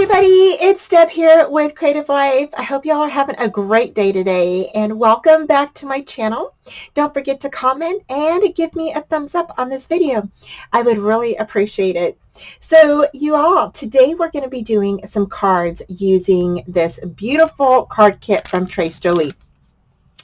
everybody, it's Deb here with Creative Life. I hope y'all are having a great day today and welcome back to my channel. Don't forget to comment and give me a thumbs up on this video. I would really appreciate it. So you all, today we're going to be doing some cards using this beautiful card kit from Trace Jolie.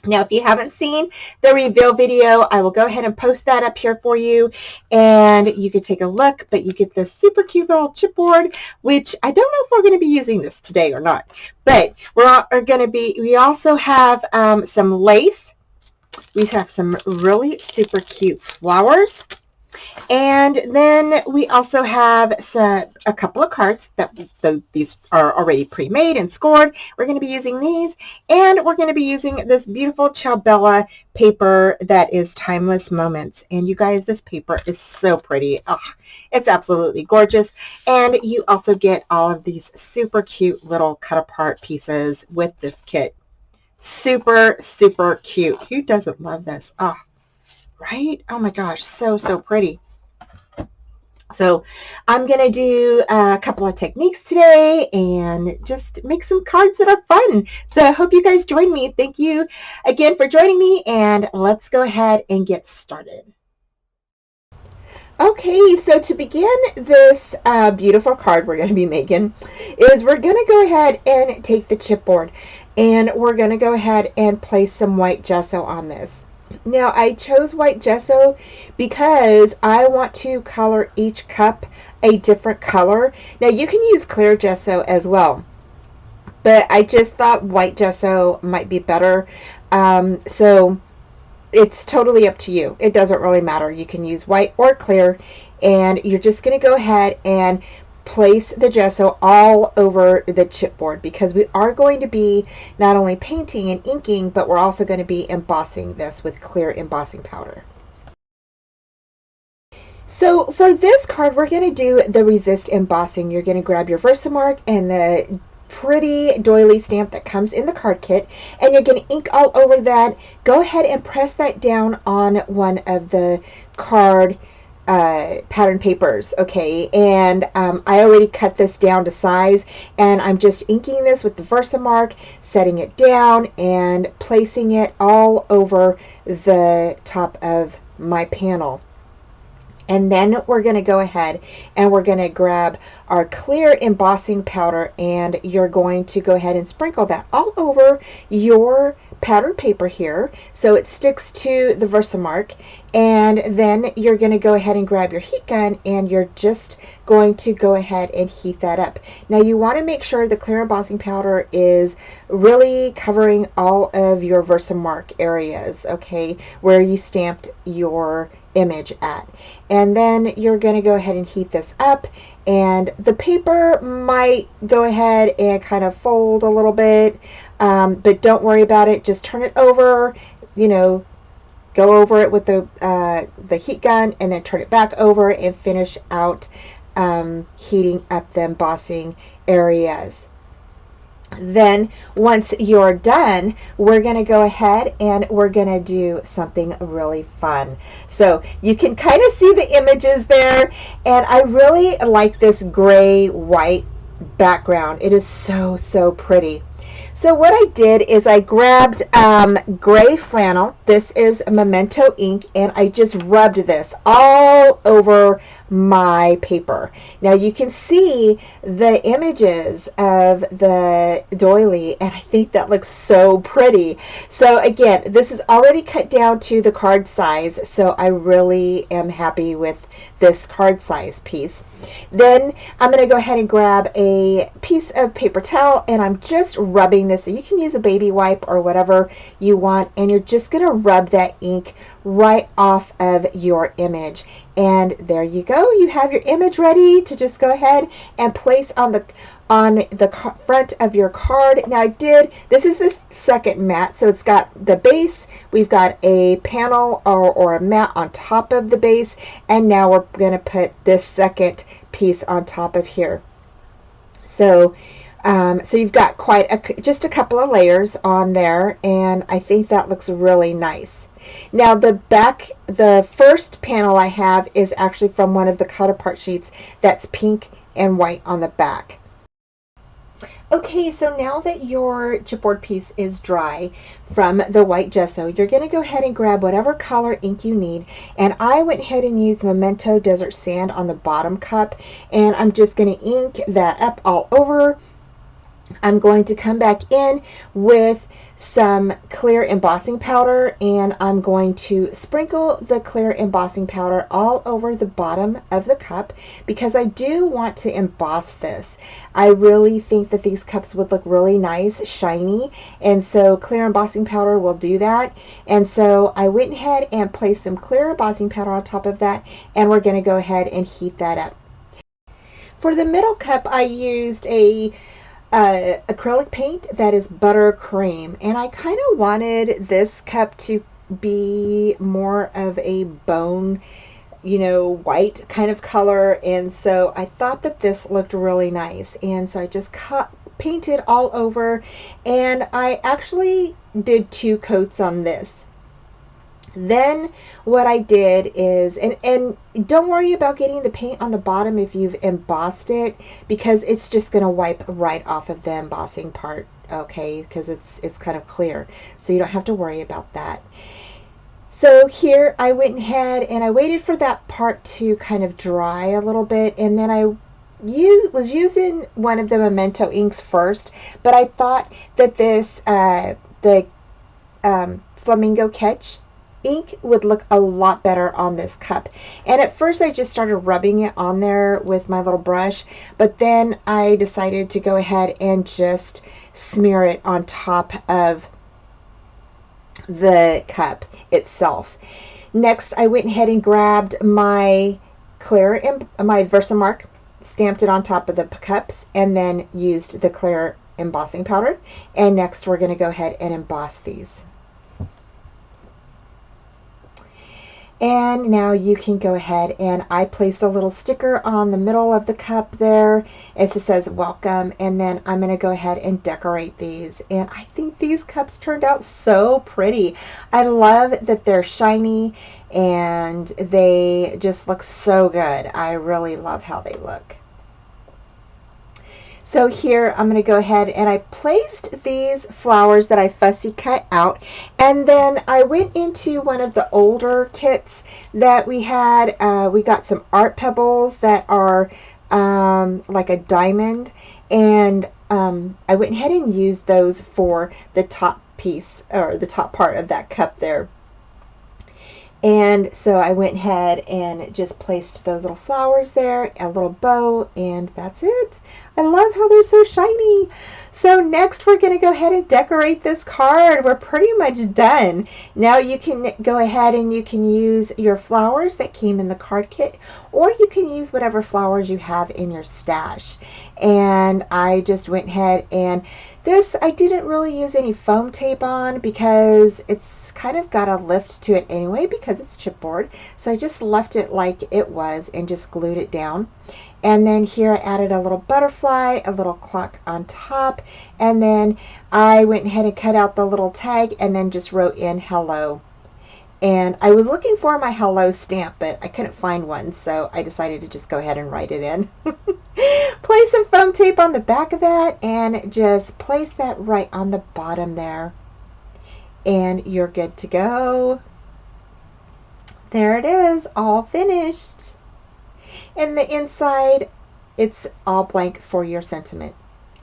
Now, if you haven't seen the reveal video, I will go ahead and post that up here for you, and you can take a look, but you get this super cute little chipboard, which I don't know if we're going to be using this today or not, but we also have some lace. We have some really super cute flowers. And then we also have a couple of cards that these are already pre-made and scored. We're going to be using these, and we're going to be using this beautiful Ciao paper that is Timeless Moments. And you guys, this paper is so pretty. Oh, it's absolutely gorgeous. And you also get all of these super cute little cut apart pieces with this kit. Super, super cute. Who doesn't love this? Oh, right? Oh my gosh, so pretty. So I'm going to do a couple of techniques today and just make some cards that are fun. So I hope you guys join me. Thank you again for joining me, and let's go ahead and get started. Okay, so to begin this beautiful card we're going to be making is we're going to go ahead and take the chipboard, and we're going to go ahead and place some white gesso on this. Now, I chose white gesso because I want to color each cup a different color. Now, you can use clear gesso as well, but I just thought white gesso might be better. So it's totally up to you. It doesn't really matter. You can use white or clear, and you're just going to go ahead and place the gesso all over the chipboard, because we are going to be not only painting and inking, but we're also going to be embossing this with clear embossing powder. So for this card, we're going to do the resist embossing. You're going to grab your Versamark and the pretty doily stamp that comes in the card kit, and you're going to ink all over that. Go ahead and press that down on one of the card pattern papers, okay? And I already cut this down to size, and I'm just inking this with the Versamark, setting it down and placing it all over the top of my panel. And then we're going to go ahead and we're going to grab our clear embossing powder, and you're going to go ahead and sprinkle that all over your pattern paper here so it sticks to the Versamark. And then you're going to go ahead and grab your heat gun, and you're just going to go ahead and heat that up. Now, you want to make sure the clear embossing powder is really covering all of your Versamark areas, okay, where you stamped your image at. And then you're going to go ahead and heat this up, and the paper might go ahead and kind of fold a little bit, but don't worry about it. Just turn it over, you know, go over it with the heat gun, and then turn it back over and finish out heating up the embossing areas. Then once you're done, we're going to go ahead and we're going to do something really fun. So you can kind of see the images there, and I really like this gray white background. It is so pretty. So what I did is I grabbed gray flannel. This is Memento ink, and I just rubbed this all over my paper. Now you can see the images of the doily, and I think that looks so pretty. So again, this is already cut down to the card size, so I really am happy with this card size piece. Then I'm going to go ahead and grab a piece of paper towel, and I'm just rubbing this. You can use a baby wipe or whatever you want, and you're just going to rub that ink right off of your image. And there you go. You have your image ready to just go ahead and place on the front of your card. Now this is the second mat, so it's got the base, we've got a panel or a mat on top of the base, and now we're going to put this second piece on top of here. So you've got just a couple of layers on there, and I think that looks really nice. Now the first panel I have is actually from one of the cut apart sheets that's pink and white on the back. Okay, so now that your chipboard piece is dry from the white gesso, you're going to go ahead and grab whatever color ink you need. And I went ahead and used Memento Desert Sand on the bottom cup. And I'm just going to ink that up all over. I'm going to come back in with some clear embossing powder, and I'm going to sprinkle the clear embossing powder all over the bottom of the cup because I do want to emboss this. I really think that these cups would look really nice, shiny, and so clear embossing powder will do that. And so I went ahead and placed some clear embossing powder on top of that, and we're going to go ahead and heat that up. For the middle cup, I used a acrylic paint that is buttercream, and I kind of wanted this cup to be more of a bone, white kind of color, and so I thought that this looked really nice, and so I just painted all over, and I actually did 2 coats on this. Then what I did is, and don't worry about getting the paint on the bottom if you've embossed it, because it's just going to wipe right off of the embossing part, okay, because it's kind of clear, so you don't have to worry about that. So here I went ahead and I waited for that part to kind of dry a little bit, and then I was using one of the Memento inks first, but I thought that this the Flamingo Catch ink would look a lot better on this cup. And at first I just started rubbing it on there with my little brush, but then I decided to go ahead and just smear it on top of the cup itself. Next I went ahead and grabbed my my Versamark, stamped it on top of the cups, and then used the clear embossing powder. And next we're going to go ahead and emboss these. And now you can go ahead, and I placed a little sticker on the middle of the cup there. It just says welcome, and then I'm going to go ahead and decorate these. And I think these cups turned out so pretty. I love that they're shiny and they just look so good. I really love how they look. So here I'm going to go ahead and I placed these flowers that I fussy cut out, and then I went into one of the older kits that we had. We got some art pebbles that are like a diamond, and I went ahead and used those for the top piece, or the top part of that cup there. And so I went ahead and just placed those little flowers there, a little bow, and that's it. I love how they're so shiny. So next we're going to go ahead and decorate this card. We're pretty much done. Now you can go ahead and you can use your flowers that came in the card kit, or you can use whatever flowers you have in your stash. And I just went ahead and this, I didn't really use any foam tape on because it's kind of got a lift to it anyway because it's chipboard. So I just left it like it was and just glued it down. And then here I added a little butterfly, a little clock on top, and then I went ahead and cut out the little tag and then just wrote in hello. And I was looking for my hello stamp, but I couldn't find one, so I decided to just go ahead and write it in. Place some foam tape on the back of that and just place that right on the bottom there. And you're good to go. There it is, all finished. And the inside, it's all blank for your sentiment.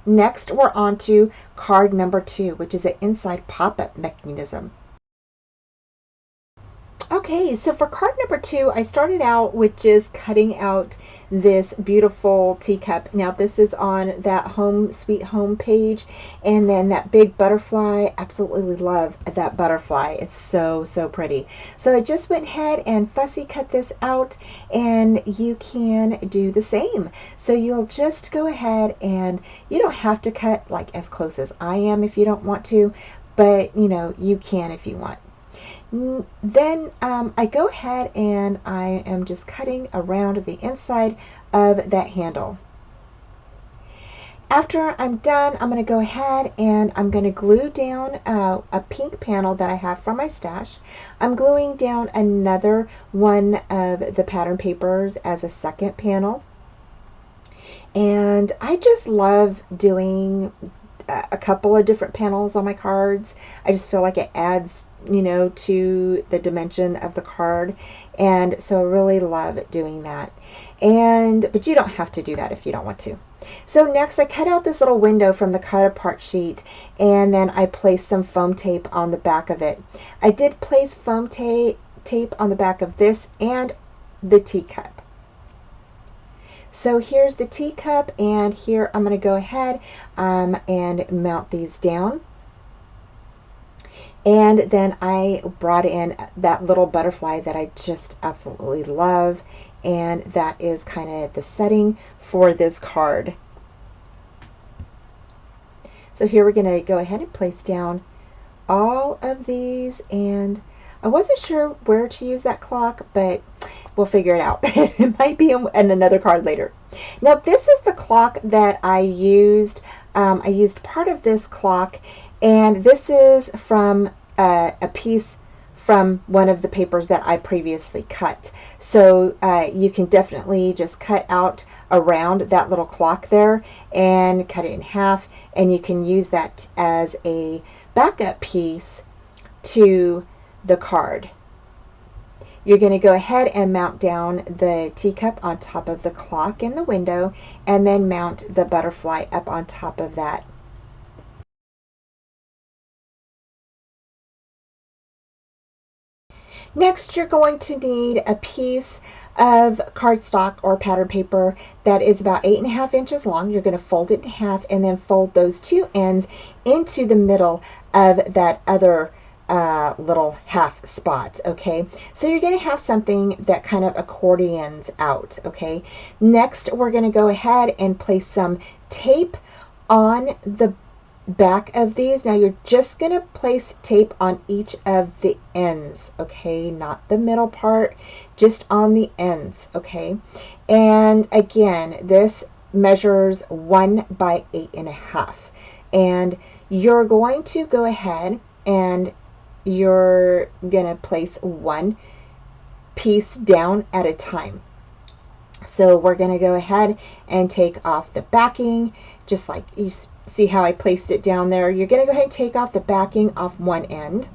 Next, we're on to card number 2, which is an inside pop-up mechanism. Okay, so for card number 2, I started out with just cutting out this beautiful teacup. Now this is on that Home Sweet Home page, and then that big butterfly. Absolutely love that butterfly. It's so, so pretty. So I just went ahead and fussy cut this out, and you can do the same. So you'll just go ahead, and you don't have to cut like as close as I am if you don't want to, but you can if you want. Then I go ahead and I am just cutting around the inside of that handle. After I'm done, I'm going to go ahead and I'm going to glue down a pink panel that I have from my stash. I'm gluing down another one of the pattern papers as a second panel. And I just love doing a couple of different panels on my cards. I just feel like it adds, you know, to the dimension of the card. And so I really love doing that. But you don't have to do that if you don't want to. So next I cut out this little window from the cut apart sheet, and then I placed some foam tape on the back of it. I did place foam tape on the back of this and the teacup. So here's the teacup, and here I'm going to go ahead and mount these down. And then I brought in that little butterfly that I just absolutely love, and that is kind of the setting for this card. So here we're going to go ahead and place down all of these, and I wasn't sure where to use that clock, but we'll figure it out. It might be in another card later. Now this is the clock that I used. I used part of this clock, and this is from a piece from one of the papers that I previously cut. So you can definitely just cut out around that little clock there and cut it in half, and you can use that as a backup piece to the card. You're going to go ahead and mount down the teacup on top of the clock in the window, and then mount the butterfly up on top of that. Next, you're going to need a piece of cardstock or pattern paper that is about 8.5 inches long. You're going to fold it in half and then fold those two ends into the middle of that other little half spot. Okay, so you're going to have something that kind of accordions out. Okay, next we're going to go ahead and place some tape on the back of these. Now you're just going to place tape on each of the ends, okay, not the middle part, just on the ends. Okay, and again, this measures 1 by 8.5, and you're going to go ahead and you're gonna place one piece down at a time. So we're gonna go ahead and take off the backing, just like you see how I placed it down there. You're gonna go ahead and take off the backing off one end,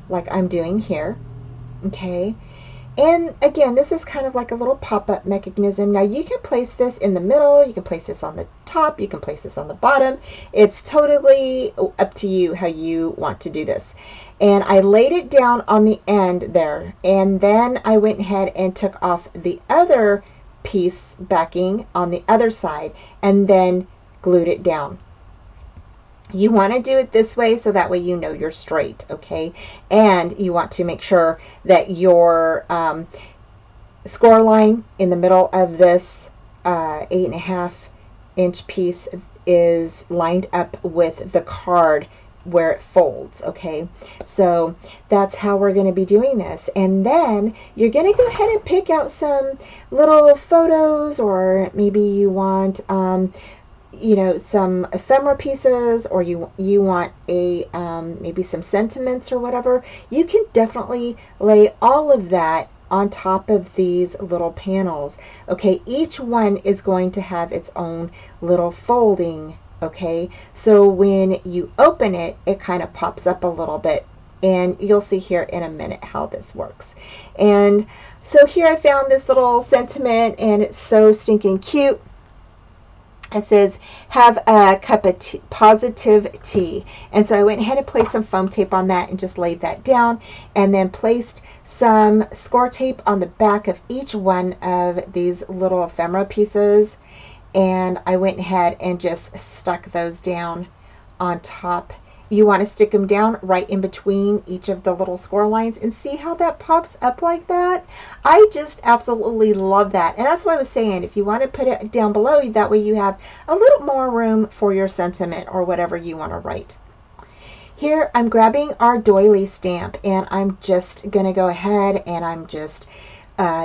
like I'm doing here. Okay, and again, this is kind of like a little pop-up mechanism. Now you can place this in the middle, you can place this on the top, you can place this on the bottom. It's totally up to you how you want to do this. And I laid it down on the end there, and then I went ahead and took off the other piece backing on the other side and then glued it down. You want to do it this way so that way you know you're straight, okay? And you want to make sure that your score line in the middle of this 8.5 inch piece is lined up with the card where it folds. Okay, so that's how we're going to be doing this. And then you're going to go ahead and pick out some little photos, or maybe you want you know, some ephemera pieces, or you want a maybe some sentiments or whatever. You can definitely lay all of that on top of these little panels. Okay, each one is going to have its own little folding. Okay, so when you open it, it kind of pops up a little bit, and you'll see here in a minute how this works. And so here I found this little sentiment, and it's so stinking cute. It says, have a cup of tea, positive tea. And so I went ahead and placed some foam tape on that and just laid that down, and then placed some score tape on the back of each one of these little ephemera pieces. And I went ahead and just stuck those down on top. You want to stick them down right in between each of the little score lines, and see how that pops up like that. I just absolutely love that. And that's what I was saying, if you want to put it down below, that way you have a little more room for your sentiment or whatever you want to write. Here I'm grabbing our doily stamp, and I'm just going to go ahead and I'm just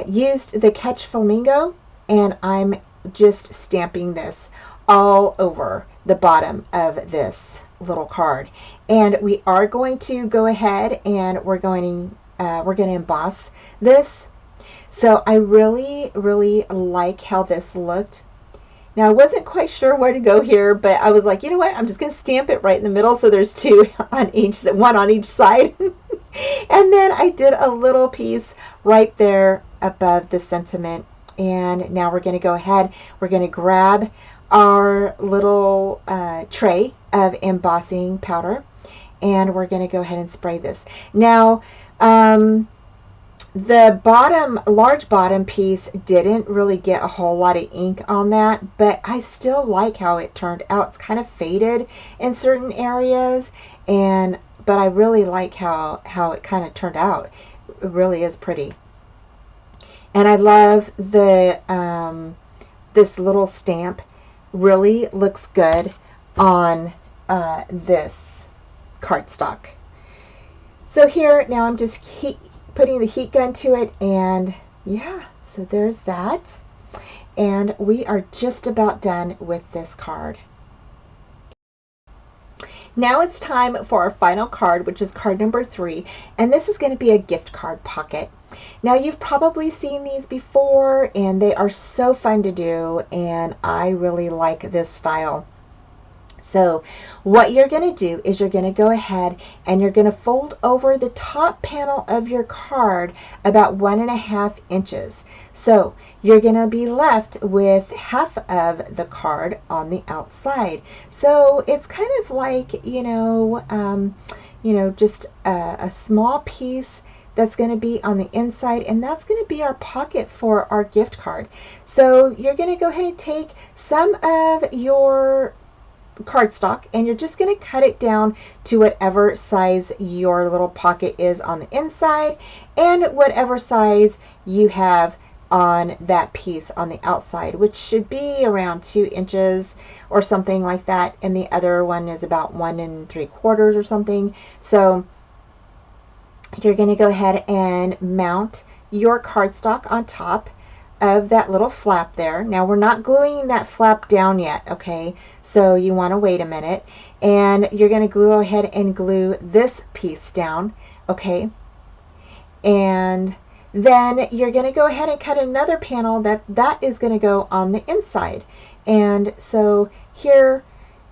used the Catch Flamingo, and I'm just stamping this all over the bottom of this little card. And we are going to go ahead and we're going to emboss this. So I really like how this looked, Now I wasn't quite sure where to go here, but I was like, you know what? I'm just going to stamp it right in the middle so there's two on each, one on each side. And then I did a little piece right there above the sentiment. And now we're going to go ahead, we're going to grab our little tray of embossing powder, and we're going to go ahead and spray this. Now, the bottom, large bottom piece didn't really get a whole lot of ink on that, but I still like how it turned out. It's kind of faded in certain areas, but I really like how it kind of turned out. It really is pretty. And I love the this little stamp. Really looks good on this cardstock. So here now I'm just putting the heat gun to it, and yeah, so there's that. And we are just about done with this card. Now it's time for our final card, which is card number 3, and this is going to be a gift card pocket. Now you've probably seen these before, and they are so fun to do, and I really like this style. So what you're going to do is you're going to go ahead and you're going to fold over the top panel of your card about 1.5 inches. So you're going to be left with half of the card on the outside. So it's kind of like, just a small piece that's going to be on the inside, and that's going to be our pocket for our gift card. So you're going to go ahead and take some of your cardstock, and you're just going to cut it down to whatever size your little pocket is on the inside and whatever size you have on that piece on the outside, which should be around 2 inches or something like that, and the other one is about 1 3/4 or something. So you're going to go ahead and mount your cardstock on top of that little flap there. Now we're not gluing that flap down yet, okay? So you want to wait a minute, and you're going to go ahead and glue this piece down, okay? And then you're going to go ahead and cut another panel that is going to go on the inside. And so here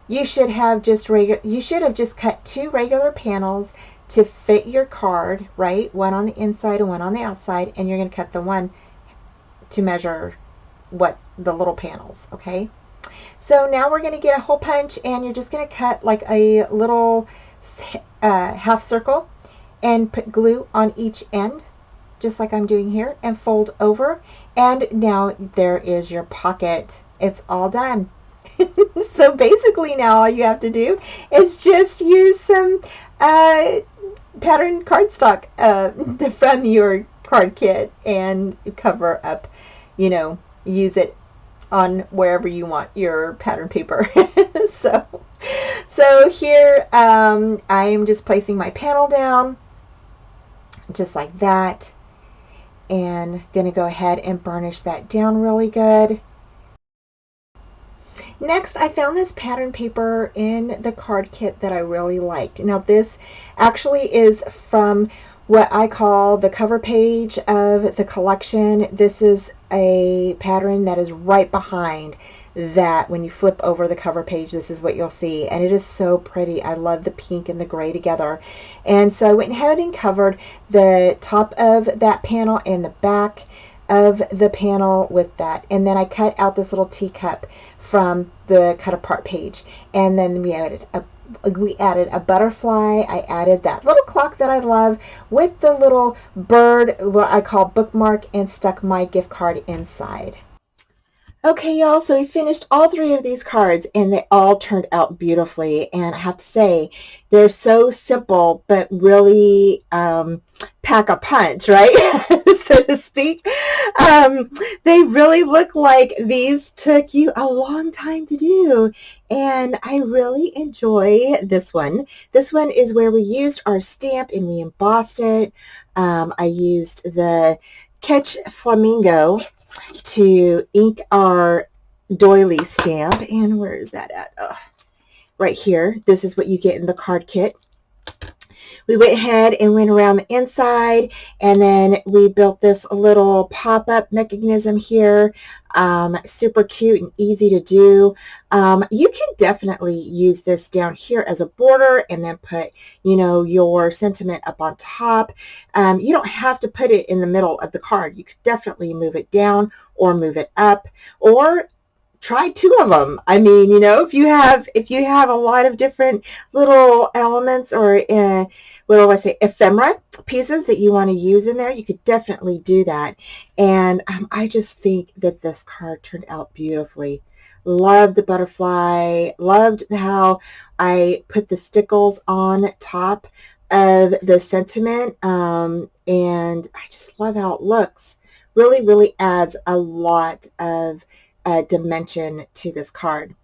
you should have just cut 2 regular panels to fit your card, right? One on the inside and one on the outside, and you're going to cut the one to measure what the little panels, okay? So now we're going to get a hole punch, and you're just going to cut like a little half circle and put glue on each end, just like I'm doing here, and fold over, and now there is your pocket. It's all done. So basically now all you have to do is just use some pattern cardstock from your card kit and cover up, use it on wherever you want your pattern paper. So here I'm just placing my panel down just like that, and gonna go ahead and burnish that down really good. Next, I found this pattern paper in the card kit that I really liked. Now this actually is from what I call the cover page of the collection. This is a pattern that is right behind that. When you flip over the cover page, this is what you'll see, and it is so pretty. I love the pink and the gray together. And so I went ahead and covered the top of that panel and the back of the panel with that, and then I cut out this little teacup from the cut apart page, and then we added a butterfly. I added that little clock that I love with the little bird, what I call bookmark, and stuck my gift card inside. Okay, y'all, so we finished all 3 of these cards, and they all turned out beautifully. And I have to say, they're so simple, but really pack a punch, right? So to speak. They really look like these took you a long time to do, and I really enjoy this one. This one is where we used our stamp and we embossed it. I used the Catch Flamingo to ink our doily stamp, and where is that at? Right here. This is what you get in the card kit. We went ahead and went around the inside, and then we built this little pop-up mechanism here. Super cute and easy to do. You can definitely use this down here as a border and then put, you know, your sentiment up on top. You don't have to put it in the middle of the card. You could definitely move it down or move it up, or try two of them. I mean, you know, if you have a lot of different little elements or what do I say, ephemera pieces that you want to use in there, you could definitely do that. And I just think that this card turned out beautifully. Loved the butterfly. Loved how I put the stickles on top of the sentiment, and I just love how it looks. Really, really adds a lot of dimension to this card.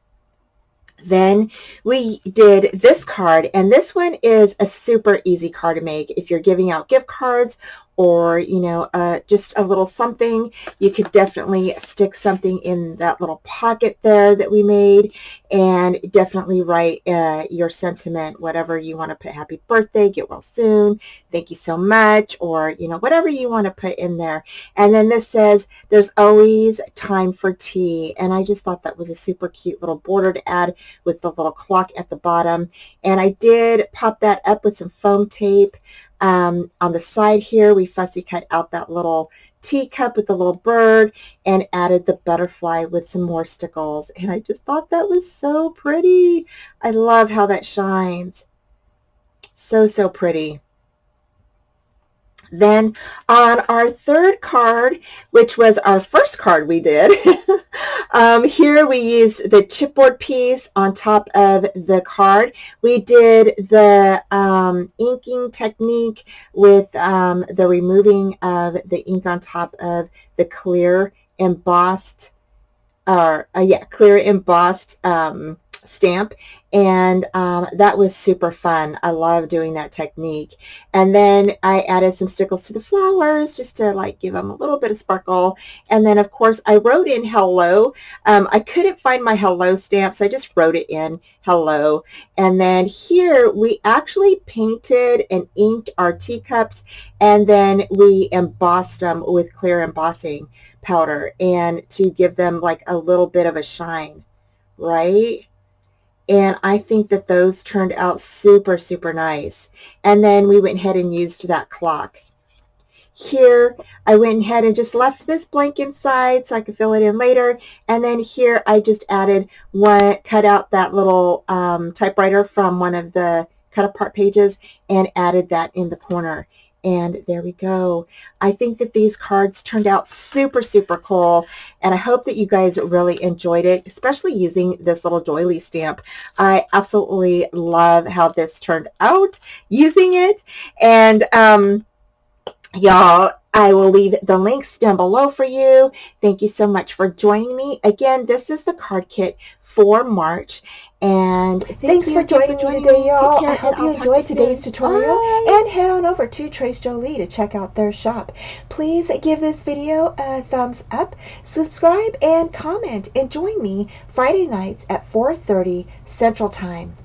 Then we did this card, and this one is a super easy card to make. If you're giving out gift cards or, you know, just a little something, you could definitely stick something in that little pocket there that we made, and definitely write your sentiment, whatever you want to put. Happy birthday, get well soon, thank you so much, or, you know, whatever you want to put in there. And then this says, there's always time for tea. And I just thought that was a super cute little border to add with the little clock at the bottom. And I did pop that up with some foam tape. On the side here, we fussy cut out that little teacup with the little bird and added the butterfly with some more stickles. And I just thought that was so pretty. I love how that shines. So, so pretty. Then on our third card, which was our first card we did, here we used the chipboard piece on top of the card. We did the inking technique with the removing of the ink on top of the clear embossed, clear embossed stamp, and that was super fun. I love doing that technique. And then I added some stickles to the flowers just to like give them a little bit of sparkle. And then of course I wrote in hello. I couldn't find my hello stamp, so I just wrote it in hello. And then here we actually painted and inked our teacups, and then we embossed them with clear embossing powder, and to give them like a little bit of a shine, right? And I think that those turned out super, super nice. And then we went ahead and used that clock. Here, I went ahead and just left this blank inside so I could fill it in later. And then here, I just added cut out that little typewriter from one of the cut apart pages and added that in the corner. And there we go. I think that these cards turned out super, super cool. And I hope that you guys really enjoyed it, especially using this little doily stamp. I absolutely love how this turned out using it. And y'all, I will leave the links down below for you. Thank you so much for joining me. Again, this is the card kit for March. And Thanks for joining me today, y'all. I hope you enjoyed today's tutorial. Bye. And head on over to Trace Jolie to check out their shop. Please give this video a thumbs up, subscribe, and comment. And join me Friday nights at 4:30 Central Time.